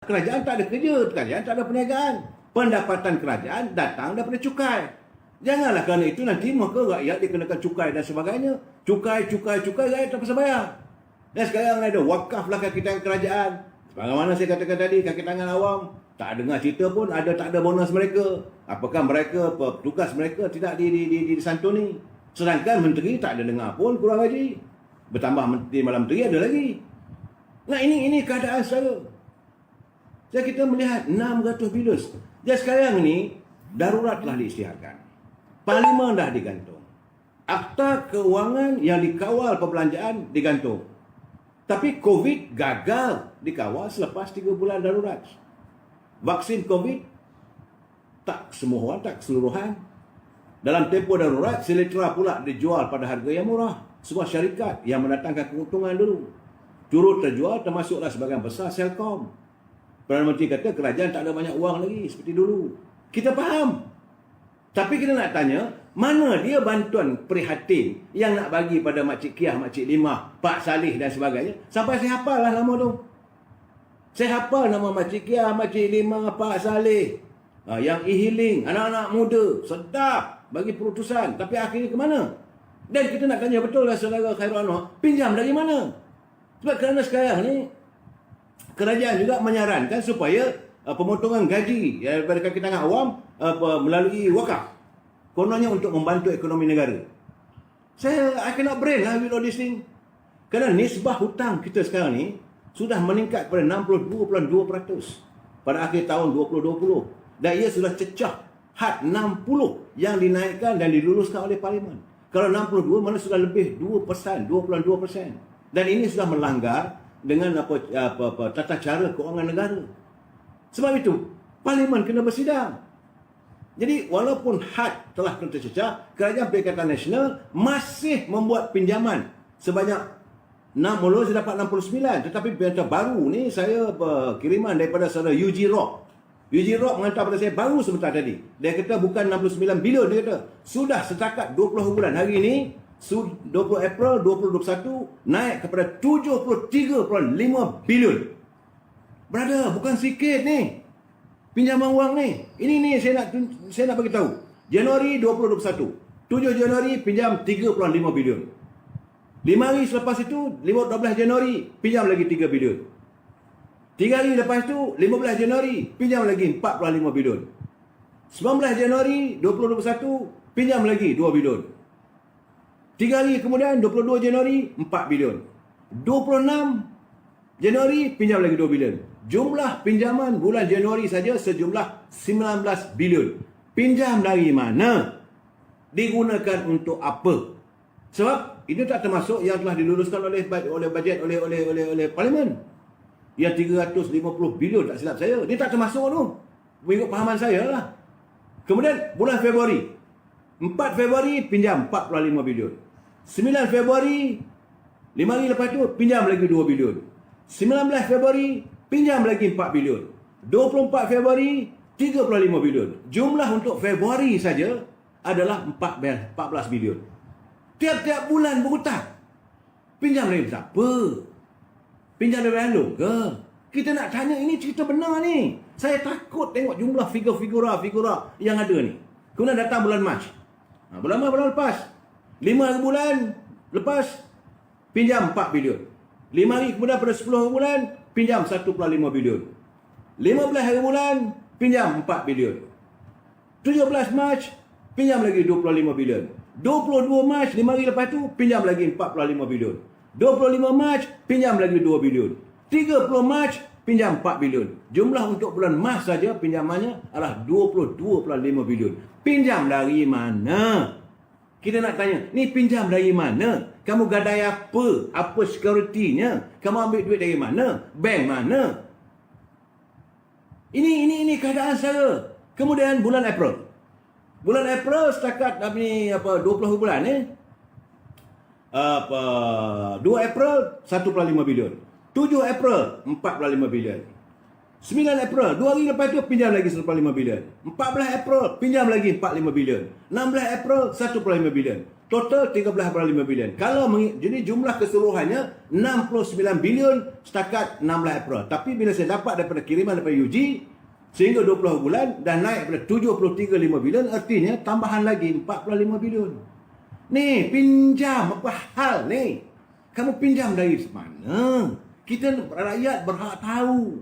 kerajaan tak ada kerja, kerajaan tak ada perniagaan. Pendapatan kerajaan datang daripada cukai. Janganlah kerana itu nanti maka rakyat dikenakan cukai dan sebagainya. Cukai, rakyat tak pasal bayar. Dan sekarang ada wakaf lah kaki tangan kerajaan. Bagaimana saya katakan tadi, kaki tangan awam. Tak dengar cerita pun ada tak ada bonus mereka. Apakah mereka, petugas mereka tidak disantuni. Sedangkan menteri tak ada dengar pun kurang gaji. Bertambah menteri malam menteri ada lagi. Nah ini keadaan saya. Jadi kita melihat 600 bilion. Jadi sekarang ni darurat telah diisytiharkan. Parlimen dah digantung. Akta keuangan yang dikawal perbelanjaan digantung. Tapi COVID gagal dikawal selepas 3 bulan darurat. Vaksin COVID tak semua orang, tak keseluruhan. Dalam tempoh darurat, Selitra pula dijual pada harga yang murah. Sebuah syarikat yang mendatangkan keuntungan dulu. Turut terjual termasuklah sebagian besar Selcom. Perdana Menteri kata kerajaan tak ada banyak wang lagi seperti dulu. Kita faham. Tapi kita nak tanya, mana dia bantuan prihatin yang nak bagi pada Makcik Kiah, Makcik Limah, Pak Saleh dan sebagainya? Sampai saya hafal lah nama tu. Saya hafal nama Makcik Kiah, Makcik Limah, Pak Saleh. Yang e-healing, anak-anak muda, sedap bagi perutusan. Tapi akhirnya ke mana? Dan kita nak tanya betul lah saudara Khairul Anwar, pinjam dari mana? Sebab kerana sekarang ni, kerajaan juga menyarankan supaya pemotongan gaji daripada kaki tangan awam melalui wakaf. Kononnya untuk membantu ekonomi negara. I cannot brain lah with all this thing. Kerana nisbah hutang kita sekarang ni sudah meningkat pada 62.2% pada akhir tahun 2020. Dan ia sudah cecah had 60 yang dinaikkan dan diluluskan oleh Parlimen. Kalau 62 mana sudah lebih 2%, 2.2%. Dan ini sudah melanggar dengan tata cara keuangan negara. Sebab itu, Parlimen kena bersidang. Jadi, walaupun had telah tercecah, Kerajaan Perikatan Nasional masih membuat pinjaman sebanyak 60, saya dapat 69. Tetapi yang baru ni, saya kiriman daripada saudara UG Rock. UG Rock menghantar pada saya baru sebentar tadi. Dia kata bukan 69 bilion, dia kata. Sudah setakat 20 bulan hari ini, 20 April 2021 naik kepada 73.5 bilion. Brother, bukan sikit ni pinjaman wang ni. Ini saya nak bagi tahu. Januari 2021, 7 Januari pinjam 3.5 bilion. 5 hari selepas itu, 12 Januari pinjam lagi 3 bilion. 3 hari lepas itu, 15 Januari pinjam lagi 4.5 bilion. 19 Januari 2021 pinjam lagi 2 bilion. 3 hari kemudian 22 Januari 4 bilion. 26 Januari pinjam lagi 2 bilion. Jumlah pinjaman bulan Januari saja sejumlah 19 bilion. Pinjam dari mana? Digunakan untuk apa? Sebab ini tak termasuk yang telah diluluskan oleh bajet oleh Parlimen. Yang 350 bilion tak silap saya. Dia tak termasuk tu. Mengikut pahaman saya lah. Kemudian bulan Februari. 4 Februari pinjam 4.5 bilion. 9 Februari, 5 hari lepas tu pinjam lagi 2 bilion. 19 Februari pinjam lagi 4 bilion. 24 Februari 3.5 bilion. Jumlah untuk Februari saja adalah 14 bilion. Tiap-tiap bulan berhutang. Pinjam dari siapa? Pinjam dari Along ke? Kita nak tanya, ini cerita benar ni. Saya takut tengok jumlah figura yang ada ni. Kemudian datang bulan Mac. Bulan lepas. 5 hari bulan lepas pinjam 4 bilion. 5 hari kemudian pada 10 hari bulan pinjam 1.5 bilion. 15 hari bulan pinjam 4 bilion. 17 Mac pinjam lagi 25 bilion. 22 Mac 5 hari lepas tu pinjam lagi 4.5 bilion. 25 Mac pinjam lagi 2 bilion. 30 Mac pinjam 4 bilion. Jumlah untuk bulan Mac saja pinjamannya adalah 22.5 bilion. Pinjam dari mana? Kita nak tanya, ni pinjam dari mana? Kamu gadai apa? Apa security-nya? Kamu ambil duit dari mana? Bank mana? Ini keadaan saya. Kemudian bulan April. Bulan April setakat 20 bulan ni. 2 April 1.5 bilion. 7 April 4.5 bilion. 9 April 2 hari lepas tu pinjam lagi 1.5 bilion. 14 April pinjam lagi 4.5 bilion. 16 April 1.5 bilion. Total 13.5 bilion. Jadi jumlah keseluruhannya 69 bilion setakat 16 April. Tapi bila saya dapat daripada kiriman daripada UG, sehingga 20 bulan dah naik pada 73.5 bilion, artinya tambahan lagi 45 bilion. Ni pinjam apa hal ni? Kamu pinjam dari mana? Kita rakyat berhak tahu.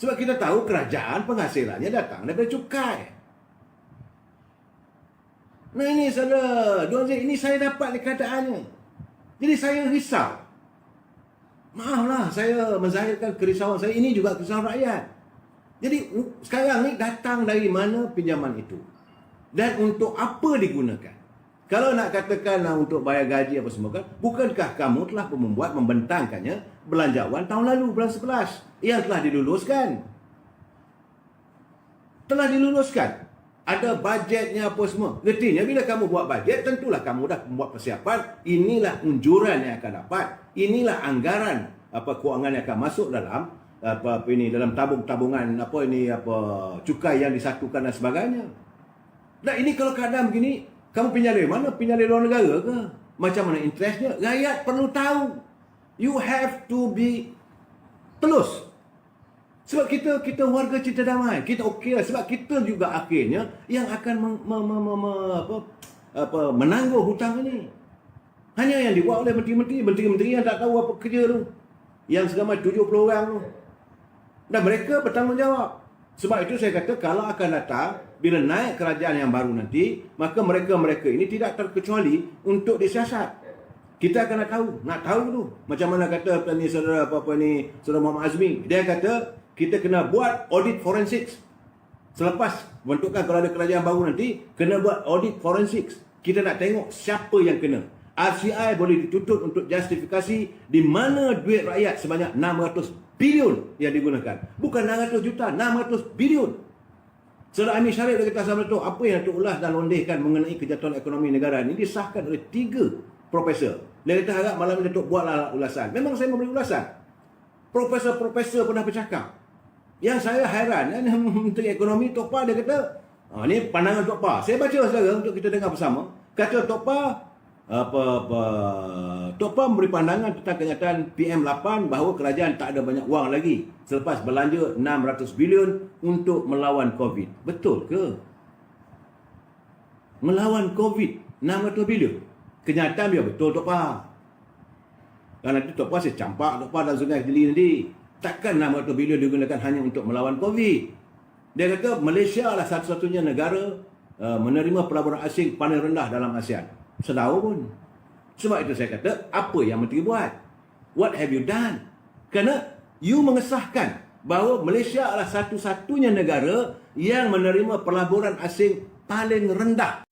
Sebab kita tahu kerajaan penghasilannya datang daripada cukai. Nah ini saudara, ini saya dapat ni keadaannya. Jadi saya risau. Maaflah saya menzahirkan kerisauan saya, ini juga kerisauan rakyat. Jadi sekarang ni datang dari mana pinjaman itu? Dan untuk apa digunakan? Kalau nak katakan untuk bayar gaji apa semua kan, bukankah kamu telah membentangkannya belanjawan tahun lalu bulan 11 yang telah diluluskan? Telah diluluskan. Ada bajetnya apa semua. Artinya bila kamu buat bajet, tentulah kamu dah membuat persiapan. Inilah unjuran yang akan dapat. Inilah anggaran kewangan yang akan masuk dalam dalam tabungan cukai yang disatukan dan sebagainya. Dan ini kalau keadaan begini, kamu pinjam dari mana? Pinjam dari luar negara ke? Macam mana interestnya? Rakyat perlu tahu. You have to be telus. Sebab kita warga cinta damai. Kita okey lah. Sebab kita juga akhirnya yang akan menangguh hutang ini. Hanya yang dibuat oleh menteri-menteri yang tak tahu apa kerja tu. Yang segamai 70 orang tu. Dan mereka bertanggungjawab. Sebab itu saya kata kalau akan datang, bila naik kerajaan yang baru nanti, maka mereka-mereka ini tidak terkecuali untuk disiasat. Kita akan nak tahu tu. Macam mana kata saudara saudara Muhammad Azmi. Dia kata kita kena buat audit forensik. Selepas bentukan kalau ada kerajaan baru nanti, kena buat audit forensik. Kita nak tengok siapa yang kena. RCI boleh dituntut untuk justifikasi di mana duit rakyat sebanyak 600 bilion yang digunakan. Bukan 600 juta, 600 bilion. Saudara Amir Syarif dia kata sama tu, apa yang Datuk ulas dan londehkan mengenai kejatuhan ekonomi negara ini disahkan oleh 3 profesor. Dia kata harap malam ini Datuk buatlah ulasan. Memang saya memberi ulasan. Profesor-profesor pernah bercakap. Yang saya hairan, Menteri Ekonomi Tok Pa dia kata, ni pandangan Tok Pa. Saya baca saudara untuk kita dengar bersama. Kata Tok Pa, Tok Pa memberi pandangan tentang kenyataan PM8 bahawa kerajaan tak ada banyak wang lagi selepas belanja 600 bilion untuk melawan COVID. Betul ke? Melawan COVID 600 bilion. Kenyataan dia betul Tok Pa. Dan nanti Tok Pa saya campak Tok Pa dalam Sungai Kediri nanti. Takkan 600 bilion digunakan hanya untuk melawan COVID. Dia kata Malaysia adalah satu-satunya negara menerima pelaburan asing paling rendah dalam ASEAN. Sedau pun. Sebab itu saya kata, apa yang menteri buat? What have you done? Kerana you mengesahkan bahawa Malaysia adalah satu-satunya negara yang menerima pelaburan asing paling rendah.